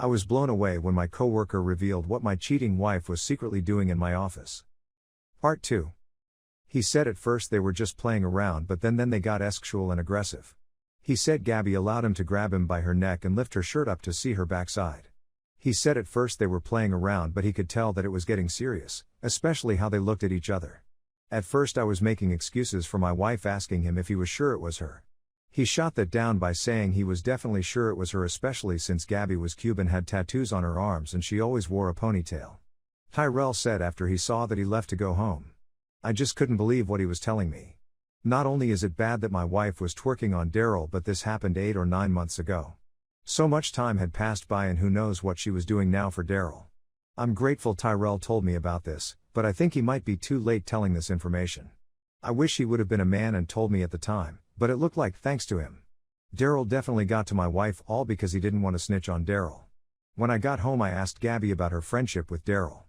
I was blown away when my coworker revealed what my cheating wife was secretly doing in my office. Part 2. He said at first they were just playing around, but then they got sexual and aggressive. He said Gabby allowed him to grab him by her neck and lift her shirt up to see her backside. He said at first they were playing around, but he could tell that it was getting serious, especially how they looked at each other. At first I was making excuses for my wife, asking him if he was sure it was her. He shot that down by saying he was definitely sure it was her, especially since Gabby was Cuban, had tattoos on her arms, and she always wore a ponytail. Tyrell said after he saw that he left to go home, "I just couldn't believe what he was telling me. Not only is it bad that my wife was twerking on Daryl, but this happened 8 or 9 months ago. So much time had passed by, and who knows what she was doing now for Daryl. I'm grateful Tyrell told me about this, but I think he might be too late telling this information. I wish he would have been a man and told me at the time, but it looked like thanks to him. Daryl definitely got to my wife, all because he didn't want to snitch on Daryl. When I got home I asked Gabby about her friendship with Daryl.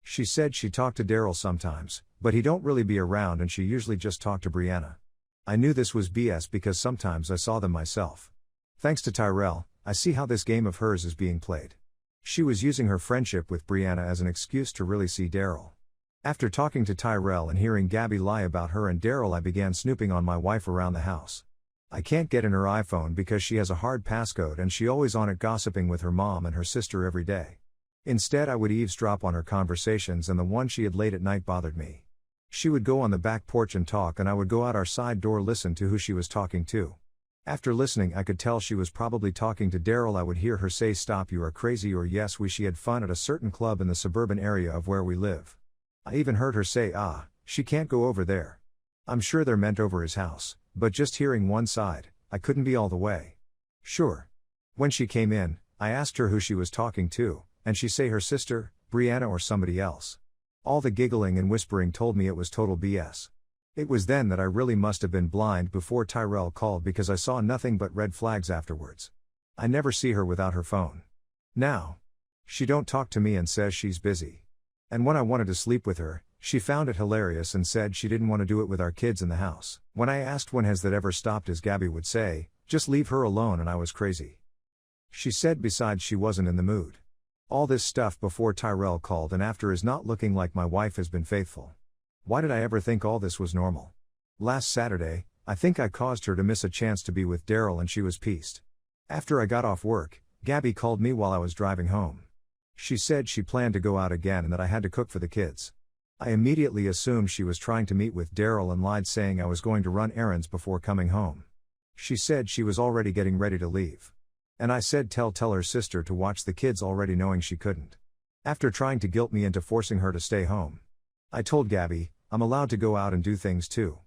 She said she talked to Daryl sometimes, but he don't really be around, and she usually just talked to Brianna. I knew this was BS because sometimes I saw them myself. Thanks to Tyrell, I see how this game of hers is being played. She was using her friendship with Brianna as an excuse to really see Daryl. After talking to Tyrell and hearing Gabby lie about her and Daryl, I began snooping on my wife around the house. I can't get in her iPhone because she has a hard passcode, and she always on it gossiping with her mom and her sister every day. Instead I would eavesdrop on her conversations, and the one she had late at night bothered me. She would go on the back porch and talk, and I would go out our side door listen to who she was talking to. After listening I could tell she was probably talking to Daryl. I would hear her say, "Stop, you are crazy," or "Yes, she had fun at a certain club in the suburban area of where we live." I even heard her say, "She can't go over there." I'm sure they're meant over his house, but just hearing one side, I couldn't be all the way sure. When she came in, I asked her who she was talking to, and she say her sister, Brianna, or somebody else. All the giggling and whispering told me it was total BS. It was then that I really must have been blind before Tyrell called, because I saw nothing but red flags afterwards. I never see her without her phone. Now, she don't talk to me and says she's busy. And when I wanted to sleep with her, she found it hilarious and said she didn't want to do it with our kids in the house. When I asked when has that ever stopped, as Gabby would say, "Just leave her alone," and I was crazy. She said besides she wasn't in the mood. All this stuff before Tyrell called and after is not looking like my wife has been faithful. Why did I ever think all this was normal? Last Saturday, I think I caused her to miss a chance to be with Daryl, and she was pissed. After I got off work, Gabby called me while I was driving home. She said she planned to go out again and that I had to cook for the kids. I immediately assumed she was trying to meet with Daryl and lied, saying I was going to run errands before coming home. She said she was already getting ready to leave. And I said tell her sister to watch the kids, already knowing she couldn't. After trying to guilt me into forcing her to stay home, I told Gabby, I'm allowed to go out and do things too.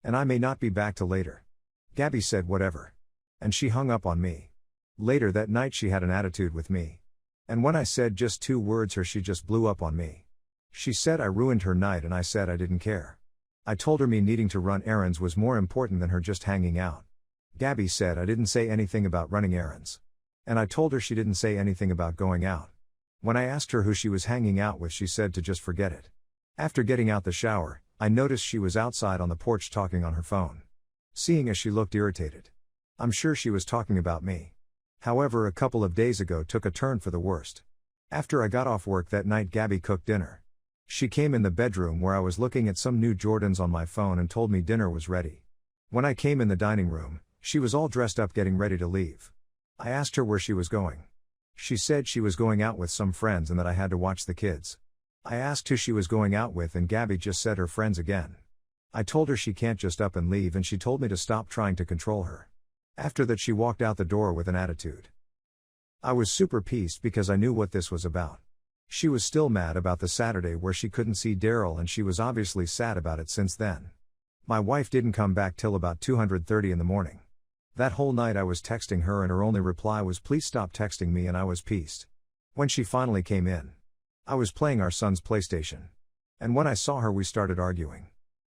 And I may not be back till later. Gabby said whatever. And she hung up on me. Later that night she had an attitude with me. And when I said just 2 words she just blew up on me. She said I ruined her night, and I said I didn't care. I told her me needing to run errands was more important than her just hanging out. Gabby said I didn't say anything about running errands. And I told her she didn't say anything about going out. When I asked her who she was hanging out with, she said to just forget it. After getting out the shower, I noticed she was outside on the porch talking on her phone. Seeing as she looked irritated, I'm sure she was talking about me. However, a couple of days ago took a turn for the worst. After I got off work that night, Gabby cooked dinner. She came in the bedroom where I was looking at some new Jordans on my phone and told me dinner was ready. When I came in the dining room, she was all dressed up getting ready to leave. I asked her where she was going. She said she was going out with some friends and that I had to watch the kids. I asked who she was going out with, and Gabby just said her friends again. I told her she can't just up and leave, and she told me to stop trying to control her. After that she walked out the door with an attitude. I was super pissed because I knew what this was about. She was still mad about the Saturday where she couldn't see Daryl, and she was obviously sad about it since then. My wife didn't come back till about 2:30 in the morning. That whole night I was texting her and her only reply was please stop texting me, and I was pissed. When she finally came in, I was playing our son's PlayStation. And when I saw her we started arguing.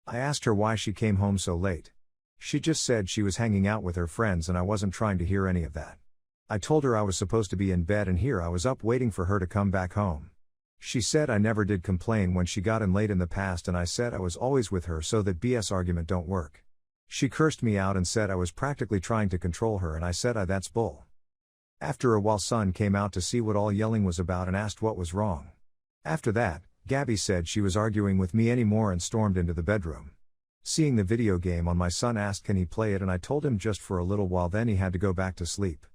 I asked her why she came home so late. She just said she was hanging out with her friends and I wasn't trying to hear any of that. I told her I was supposed to be in bed, and here I was up waiting for her to come back home. She said I never did complain when she got in late in the past, and I said I was always with her, so that BS argument don't work. She cursed me out and said I was practically trying to control her, and I said that's bull. After a while, son came out to see what all yelling was about and asked what was wrong. After that, Gabby said she was arguing with me anymore and stormed into the bedroom. Seeing the video game on, my son asked can he play it, and I told him just for a little while, then he had to go back to sleep.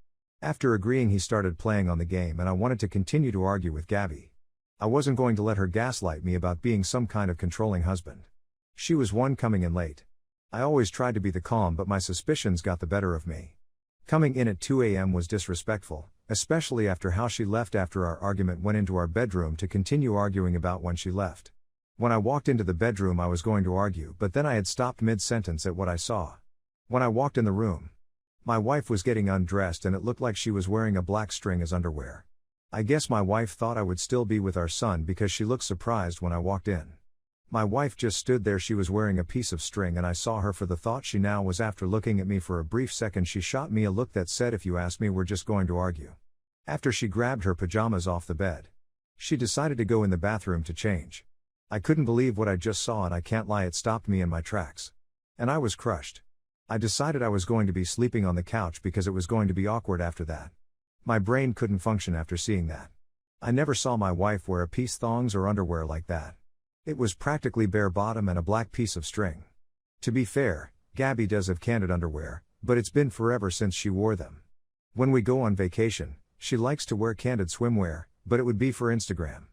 After agreeing, he started playing on the game and I wanted to continue to argue with Gabby. I wasn't going to let her gaslight me about being some kind of controlling husband. She was one coming in late. I always tried to be the calm, but my suspicions got the better of me. Coming in at 2 a.m. was disrespectful, especially after how she left after our argument, went into our bedroom to continue arguing about when she left. When I walked into the bedroom, I was going to argue, but then I had stopped mid-sentence at what I saw. When I walked in the room, my wife was getting undressed and it looked like she was wearing a black string as underwear. I guess my wife thought I would still be with our son because she looked surprised when I walked in. My wife just stood there. She was wearing a piece of string and I saw her for the thought she now was. After looking at me for a brief second, she shot me a look that said, "If you ask me, we're just going to argue." After she grabbed her pajamas off the bed, she decided to go in the bathroom to change. I couldn't believe what I just saw, and I can't lie, it stopped me in my tracks. And I was crushed. I decided I was going to be sleeping on the couch because it was going to be awkward after that. My brain couldn't function after seeing that. I never saw my wife wear a piece thongs or underwear like that. It was practically bare bottom and a black piece of string. To be fair, Gabby does have candid underwear, but it's been forever since she wore them. When we go on vacation, she likes to wear candid swimwear, but it would be for Instagram.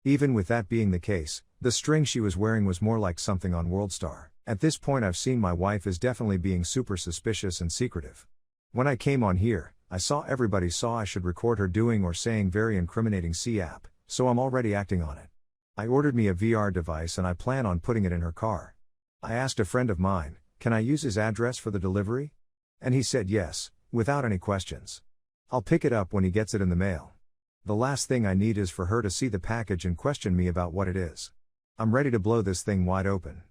Even with that being the case, the string she was wearing was more like something on WorldStar. At this point, I've seen my wife is definitely being super suspicious and secretive. When I came on here, I saw everybody saw I should record her doing or saying very incriminating C-app, so I'm already acting on it. I ordered me a VR device and I plan on putting it in her car. I asked a friend of mine, can I use his address for the delivery? And he said yes, without any questions. I'll pick it up when he gets it in the mail. The last thing I need is for her to see the package and question me about what it is. I'm ready to blow this thing wide open.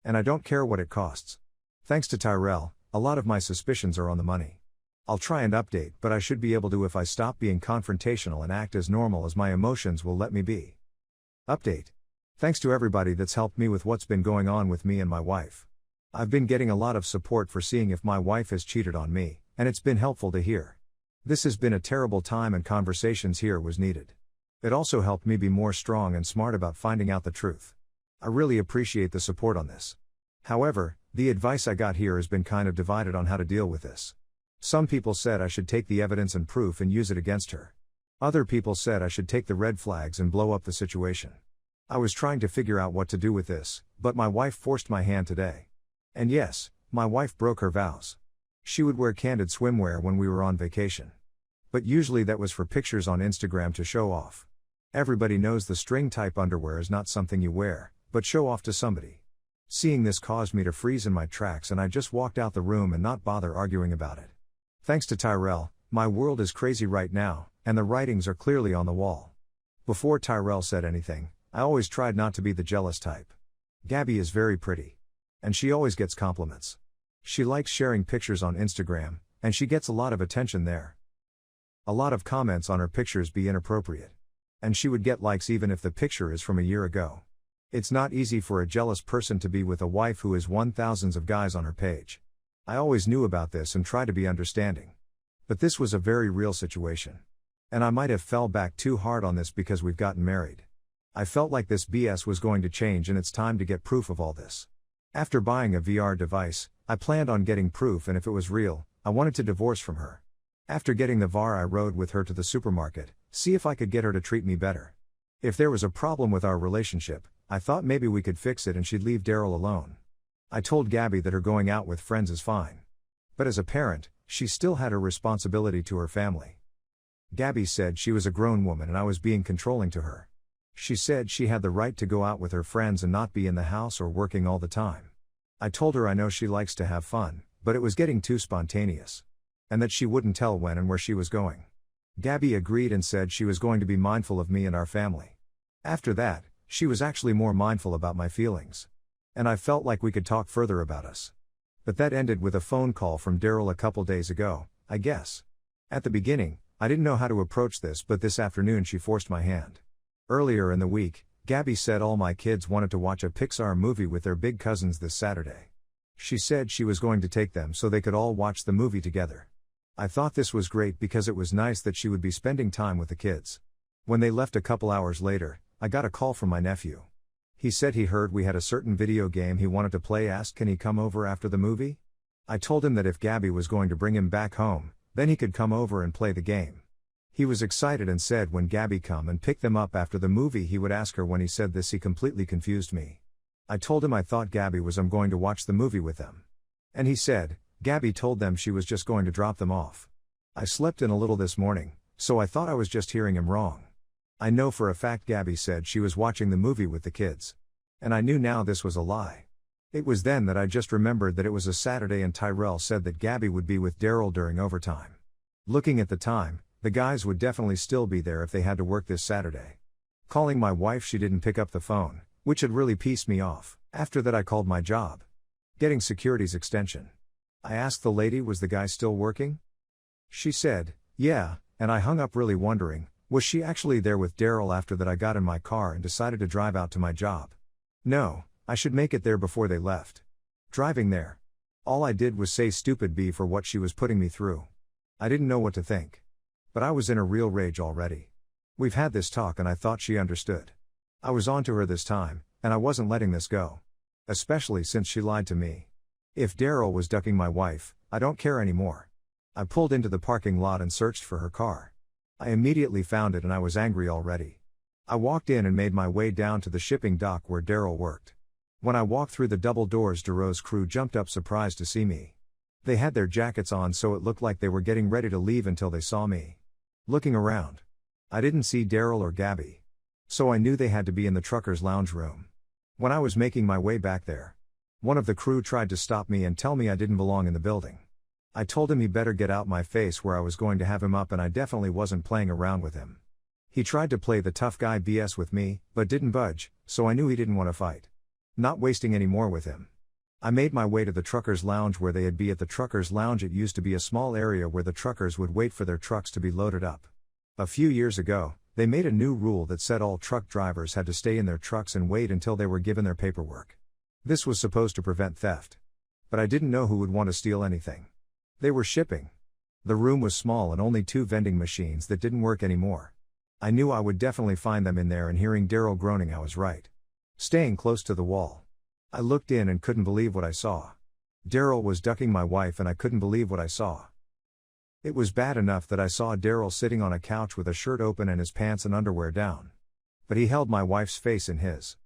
And I don't care what it costs. Thanks to Tyrell, a lot of my suspicions are on the money. I'll try and update, but I should be able to if I stop being confrontational and act as normal as my emotions will let me be. Update. Thanks to everybody that's helped me with what's been going on with me and my wife. I've been getting a lot of support for seeing if my wife has cheated on me, and it's been helpful to hear. This has been a terrible time and conversations here was needed. It also helped me be more strong and smart about finding out the truth. I really appreciate the support on this. However, the advice I got here has been kind of divided on how to deal with this. Some people said I should take the evidence and proof and use it against her. Other people said I should take the red flags and blow up the situation. I was trying to figure out what to do with this, but my wife forced my hand today. And yes, my wife broke her vows. She would wear candid swimwear when we were on vacation. But usually that was for pictures on Instagram to show off. Everybody knows the string type underwear is not something you wear, but show off to somebody. Seeing this caused me to freeze in my tracks and I just walked out the room and not bother arguing about it. Thanks to Tyrell, my world is crazy right now, and the writings are clearly on the wall. Before Tyrell said anything, I always tried not to be the jealous type. Gabby is very pretty. And she always gets compliments. She likes sharing pictures on Instagram, and she gets a lot of attention there. A lot of comments on her pictures be inappropriate. And she would get likes even if the picture is from a year ago. It's not easy for a jealous person to be with a wife who has won thousands of guys on her page. I always knew about this and tried to be understanding. But this was a very real situation. And I might have fell back too hard on this because we've gotten married. I felt like this BS was going to change and it's time to get proof of all this. After buying a VR device, I planned on getting proof, and if it was real, I wanted to divorce from her. After getting the VR, I rode with her to the supermarket, see if I could get her to treat me better. If there was a problem with our relationship, I thought maybe we could fix it and she'd leave Daryl alone. I told Gabby that her going out with friends is fine. But as a parent, she still had her responsibility to her family. Gabby said she was a grown woman and I was being controlling to her. She said she had the right to go out with her friends and not be in the house or working all the time. I told her I know she likes to have fun, but it was getting too spontaneous. And that she wouldn't tell when and where she was going. Gabby agreed and said she was going to be mindful of me and our family. After that, she was actually more mindful about my feelings. And I felt like we could talk further about us. But that ended with a phone call from Daryl a couple days ago, I guess. At the beginning, I didn't know how to approach this, but this afternoon she forced my hand. Earlier in the week, Gabby said all my kids wanted to watch a Pixar movie with their big cousins this Saturday. She said she was going to take them so they could all watch the movie together. I thought this was great because it was nice that she would be spending time with the kids. When they left a couple hours later, I got a call from my nephew. He said he heard we had a certain video game he wanted to play. Asked can he come over after the movie? I told him that if Gabby was going to bring him back home, then he could come over and play the game. He was excited and said when Gabby come and pick them up after the movie he would ask her. When he said this he completely confused me. I told him I thought Gabby was going to watch the movie with them. And he said, Gabby told them she was just going to drop them off. I slept in a little this morning, so I thought I was just hearing him wrong. I know for a fact Gabby said she was watching the movie with the kids. And I knew now this was a lie. It was then that I just remembered that it was a Saturday and Tyrell said that Gabby would be with Daryl during overtime. Looking at the time, the guys would definitely still be there if they had to work this Saturday. Calling my wife, she didn't pick up the phone, which had really pissed me off. After that I called my job. Getting security's extension. I asked the lady, was the guy still working? She said, yeah, and I hung up really wondering, was she actually there with Daryl? After that I got in my car and decided to drive out to my job. No, I should make it there before they left. Driving there, all I did was say stupid B for what she was putting me through. I didn't know what to think. But I was in a real rage already. We've had this talk and I thought she understood. I was on to her this time, and I wasn't letting this go. Especially since she lied to me. If Daryl was ducking my wife, I don't care anymore. I pulled into the parking lot and searched for her car. I immediately found it and I was angry already. I walked in and made my way down to the shipping dock where Daryl worked. When I walked through the double doors, Daro's crew jumped up surprised to see me. They had their jackets on, so it looked like they were getting ready to leave until they saw me. Looking around, I didn't see Daryl or Gabby. So I knew they had to be in the trucker's lounge room. When I was making my way back there, one of the crew tried to stop me and tell me I didn't belong in the building. I told him he better get out my face where I was going to have him up, and I definitely wasn't playing around with him. He tried to play the tough guy BS with me, but didn't budge, so I knew he didn't want to fight. Not wasting any more with him. I made my way to the truckers' lounge where they'd be. At the truckers' lounge, it used to be a small area where the truckers would wait for their trucks to be loaded up. A few years ago, they made a new rule that said all truck drivers had to stay in their trucks and wait until they were given their paperwork. This was supposed to prevent theft. But I didn't know who would want to steal anything. They were shipping. The room was small and only 2 vending machines that didn't work anymore. I knew I would definitely find them in there, and hearing Daryl groaning, I was right. Staying close to the wall, I looked in and couldn't believe what I saw. Daryl was ducking my wife and I couldn't believe what I saw. It was bad enough that I saw Daryl sitting on a couch with a shirt open and his pants and underwear down. But he held my wife's face in his.